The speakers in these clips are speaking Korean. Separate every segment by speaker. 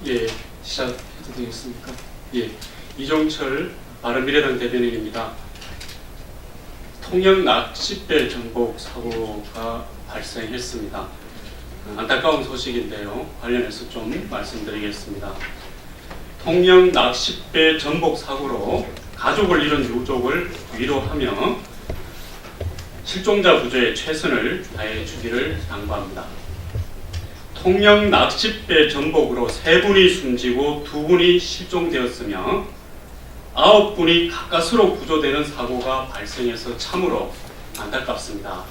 Speaker 1: 예, 시작해도 되겠습니까? 예, 이종철 바른미래당 대변인입니다. 통영 낚싯배 전복 사고가 발생했습니다. 안타까운 소식인데요. 관련해서 좀 말씀드리겠습니다. 통영 낚싯배 전복 사고로 가족을 잃은 유족을 위로하며 실종자 구조에 최선을 다해 주기를 당부합니다. 통영 낚싯배 전복으로 3분이 숨지고 2분이 실종되었으며 9분이 가까스로 구조되는 사고가 발생해서 참으로 안타깝습니다.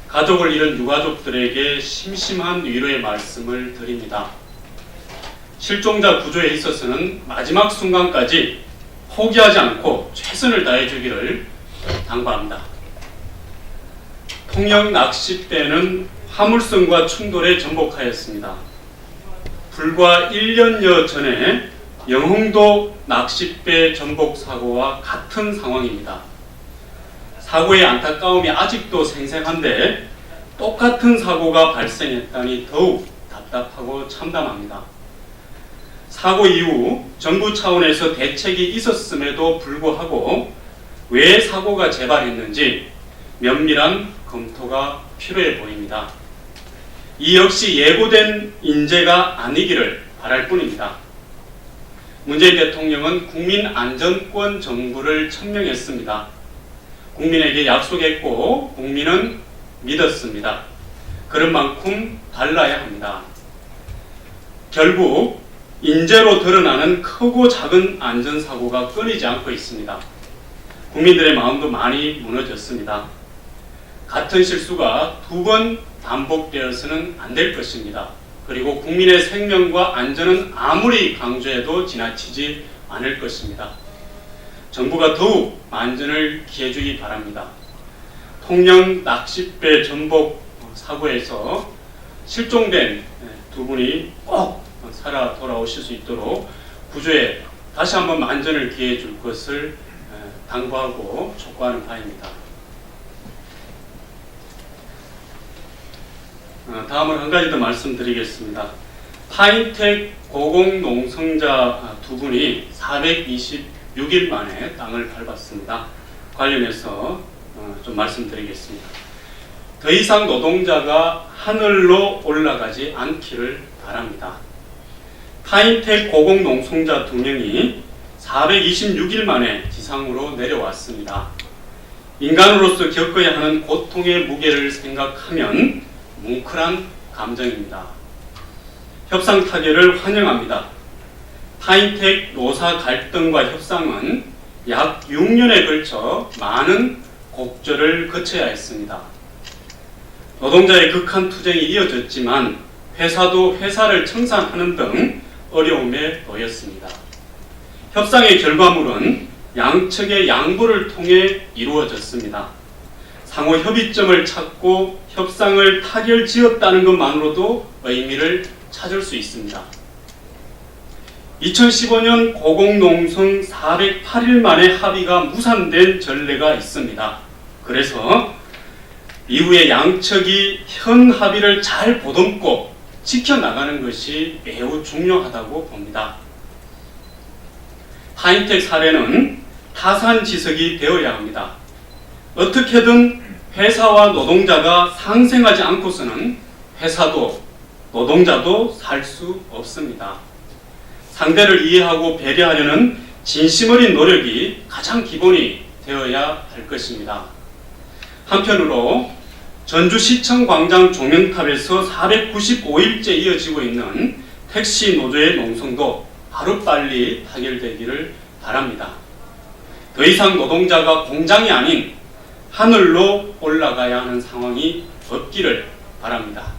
Speaker 1: 가족을 잃은 유가족들에게 심심한 위로의 말씀을 드립니다. 실종자 구조에 있어서는 마지막 순간까지 포기하지 않고 최선을 다해 주기를 당부합니다. 통영 낚싯배는 화물선과 충돌에 전복하였습니다. 불과 1년여 전에 영흥도 낚싯배 전복 사고와 같은 상황입니다. 사고의 안타까움이 아직도 생생한데 똑같은 사고가 발생했다니 더욱 답답하고 참담합니다. 사고 이후 정부 차원에서 대책이 있었음에도 불구하고 왜 사고가 재발했는지 면밀한 검토가 필요해 보입니다. 이 역시 예고된 인재가 아니기를 바랄 뿐입니다. 문재인 대통령은 국민안전권 정부를 천명했습니다. 국민에게 약속했고 국민은 믿었습니다. 그런 만큼 달라야 합니다. 결국 인재로 드러나는 크고 작은 안전사고가 끊이지 않고 있습니다. 국민들의 마음도 많이 무너졌습니다. 같은 실수가 2번 반복되어서는 안 될 것입니다. 그리고 국민의 생명과 안전은 아무리 강조해도 지나치지 않을 것입니다. 정부가 더욱 만전을 기해주기 바랍니다. 통영 낚싯배 전복 사고에서 실종된 2분이 꼭 살아 돌아오실 수 있도록 구조에 다시 한번 만전을 기해 줄 것을 당부하고 촉구하는 바입니다. 다음으로 한 가지 더 말씀드리겠습니다. 파인텍 고공농성자 2분이 426일 만에 땅을 밟았습니다. 관련해서 좀 말씀드리겠습니다. 더 이상 노동자가 하늘로 올라가지 않기를 바랍니다. 파인텍 고공농성자 2명이 426일 만에 지상으로 내려왔습니다. 인간으로서 겪어야 하는 고통의 무게를 생각하면 뭉클한 감정입니다. 협상 타결을 환영합니다. 파인텍 노사 갈등과 협상은 약 6년에 걸쳐 많은 곡절을 거쳐야 했습니다. 노동자의 극한 투쟁이 이어졌지만 회사도 회사를 청산하는 등 어려움에 놓였습니다. 협상의 결과물은 양측의 양보를 통해 이루어졌습니다. 상호 협의점을 찾고 협상을 타결지었다는 것만으로도 의미를 찾을 수 있습니다. 2015년 고공농성 408일 만에 합의가 무산된 전례가 있습니다. 그래서 이후에 양측이 현 합의를 잘 보듬고 지켜나가는 것이 매우 중요하다고 봅니다. 파인텍 사례는 타산지석이 되어야 합니다. 어떻게든 회사와 노동자가 상생하지 않고서는 회사도 노동자도 살 수 없습니다. 상대를 이해하고 배려하려는 진심 어린 노력이 가장 기본이 되어야 할 것입니다. 한편으로 전주시청 광장 조명탑에서 495일째 이어지고 있는 택시 노조의 농성도 하루빨리 타결되기를 바랍니다. 더 이상 노동자가 공장이 아닌 하늘로 올라가야 하는 상황이 없기를 바랍니다.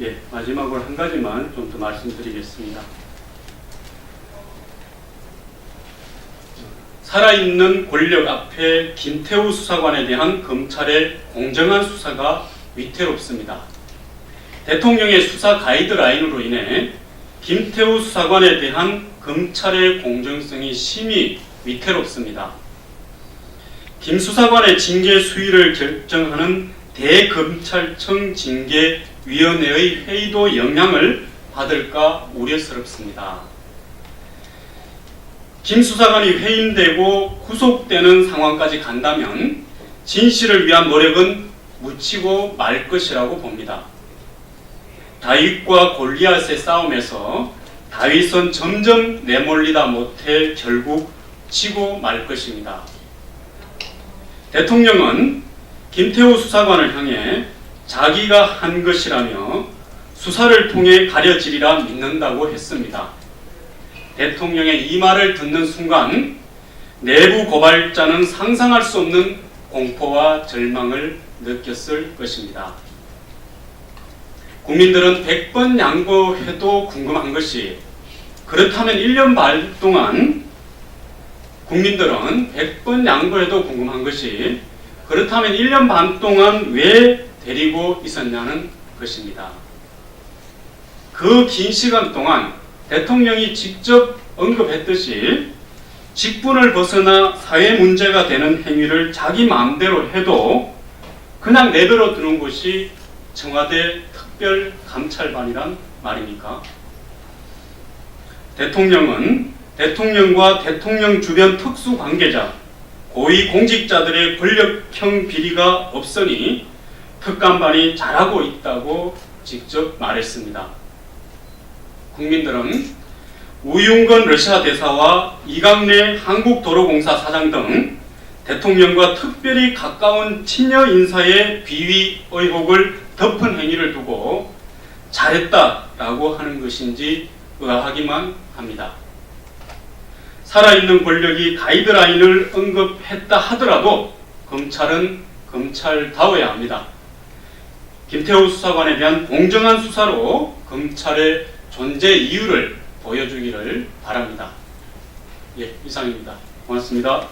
Speaker 1: 예, 마지막으로 한 가지만 좀 더 말씀드리겠습니다. 살아있는 권력 앞에 김태우 수사관에 대한 검찰의 공정한 수사가 위태롭습니다. 대통령의 수사 가이드라인으로 인해 김태우 수사관에 대한 검찰의 공정성이 심히 위태롭습니다. 김 수사관의 징계 수위를 결정하는 대검찰청 징계위원회의 회의도 영향을 받을까 우려스럽습니다. 김 수사관이 해임되고 구속되는 상황까지 간다면 진실을 위한 노력은 묻히고 말 것이라고 봅니다. 다윗과 골리앗의 싸움에서 다윗은 점점 내몰리다 못해 결국 지고 말 것입니다. 대통령은 김태우 수사관을 향해 자기가 한 것이라며 수사를 통해 가려지리라 믿는다고 했습니다. 대통령의 이 말을 듣는 순간 내부 고발자는 상상할 수 없는 공포와 절망을 느꼈을 것입니다. 국민들은 100번 양보해도 궁금한 것이, 그렇다면 1년 반 동안 국민들은 100번 양보해도 궁금한 것이, 그렇다면 1년 반 동안 왜 데리고 있었냐는 것입니다. 그 긴 시간 동안 대통령이 직접 언급했듯이 직분을 벗어나 사회 문제가 되는 행위를 자기 마음대로 해도 그냥 내버려 두는 것이 청와대 특별감찰반이란 말입니까? 대통령은 대통령과 대통령 주변 특수관계자, 고위공직자들의 권력형 비리가 없으니 특감반이 잘하고 있다고 직접 말했습니다. 국민들은 우윤건 러시아 대사와 이강래 한국도로공사 사장 등 대통령과 특별히 가까운 친여 인사의 비위 의혹을 덮은 행위를 두고 잘했다라고 하는 것인지 의아하기만 합니다. 살아있는 권력이 가이드라인을 언급했다 하더라도 검찰은 검찰다워야 합니다. 김태우 수사관에 대한 공정한 수사로 검찰의 존재 이유를 보여주기를 바랍니다. 예, 이상입니다. 고맙습니다.